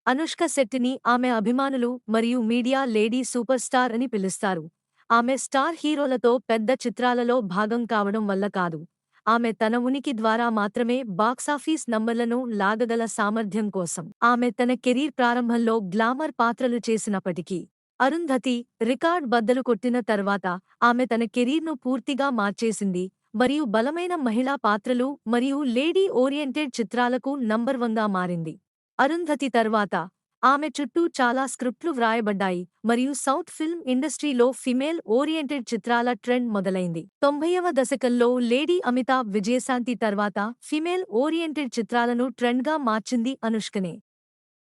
అనుష్క శెట్టిని ఆమె అభిమానులు మరియు మీడియా లేడీ సూపర్ స్టార్ అని పిలుస్తారు. ఆమె స్టార్ హీరోలతో పెద్ద చిత్రాలలో భాగం కావడం వల్ల కాదు. ఆమె తన ఉనికి ద్వారా మాత్రమే బాక్సాఫీస్ నంబర్లను లాగగల సామర్థ్యం కోసం. ఆమె తన కెరీర్ ప్రారంభంలో గ్లామర్ పాత్రలు చేసినప్పటికీ, అరుంధతి రికార్డ్ బద్దలు కొట్టిన తర్వాత ఆమె తన కెరీర్ను పూర్తిగా మార్చేసింది మరియు బలమైన మహిళా పాత్రలు మరియు లేడీ ఓరియెంటెడ్ చిత్రాలకు నంబర్ 1గా మారింది. అరుంధతి తర్వాత ఆమె చుట్టూ చాలా స్క్రిప్ట్లు వ్రాయబడ్డాయి మరియు సౌత్ ఫిల్మ్ ఇండస్ట్రీలో ఫిమేల్ ఓరియెంటెడ్ చిత్రాల ట్రెండ్ మొదలైంది. 90వ దశకంలో లేడీ అమితాబ్ విజయశాంతి తర్వాత ఫిమేల్ ఓరియెంటెడ్ చిత్రాలను ట్రెండ్గా మార్చింది అనుష్కనే.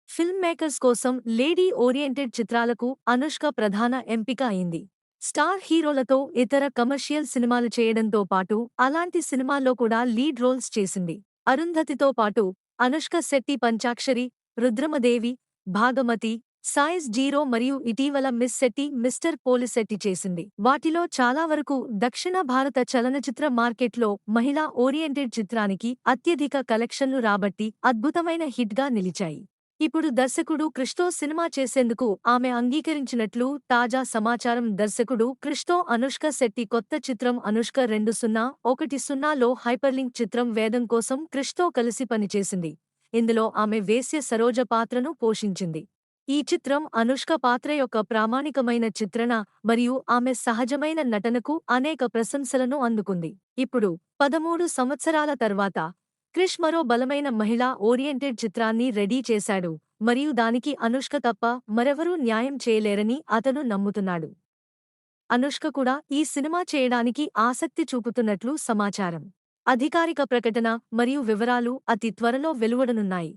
ఫిల్మ్ మేకర్స్ కోసం లేడీ ఓరియెంటెడ్ చిత్రాలకు అనుష్క ప్రధాన ఎంపిక అయింది. స్టార్ హీరోలతో ఇతర కమర్షియల్ సినిమాలు చేయడంతో పాటు అలాంటి సినిమాల్లో కూడా లీడ్ రోల్స్ చేసింది. అరుంధతితో పాటు అనుష్క శెట్టి పంచాక్షరి, రుద్రమదేవి, భాగమతి, సాయిస్ జీరో మరియు ఇటీవల మిస్ శెట్టి మిస్టర్ పోలిశెట్టి చేసింది. వాటిలో చాలా వరకు దక్షిణ భారత చలనచిత్ర మార్కెట్లో మహిళా ఓరియెంటెడ్ చిత్రానికి అత్యధిక కలెక్షన్లు రాబట్టి అద్భుతమైన హిట్గా నిలిచాయి. ఇప్పుడు దర్శకుడు క్రిస్టో సినిమా చేసేందుకు ఆమె అంగీకరించినట్లు తాజా సమాచారం. దర్శకుడు క్రిస్టో అనుష్క శెట్టి కొత్త చిత్రం అనుష్క 2010లో హైపర్లింక్ చిత్రం వేదం కోసం క్రిస్టో కలిసి పనిచేసింది. ఇందులో ఆమె వేశ్య సరోజ పాత్రను పోషించింది. ఈ చిత్రం అనుష్క పాత్ర యొక్క ప్రామాణికమైన చిత్రణ మరియు ఆమె సహజమైన నటనకు అనేక ప్రశంసలను అందుకుంది. ఇప్పుడు 13 సంవత్సరాల తర్వాత క్రిష్ మరో బలమైన మహిళా ఓరియెంటెడ్ చిత్రాన్ని రెడీ చేశాడు మరియు దానికి అనుష్క తప్ప మరెవరూ న్యాయం చేయలేరని అతను నమ్ముతున్నాడు. అనుష్క కూడా ఈ సినిమా చేయడానికి ఆసక్తి చూపుతున్నట్లు సమాచారం. అధికారిక ప్రకటన మరియు వివరాలు అతి త్వరలో వెలువడనున్నాయి.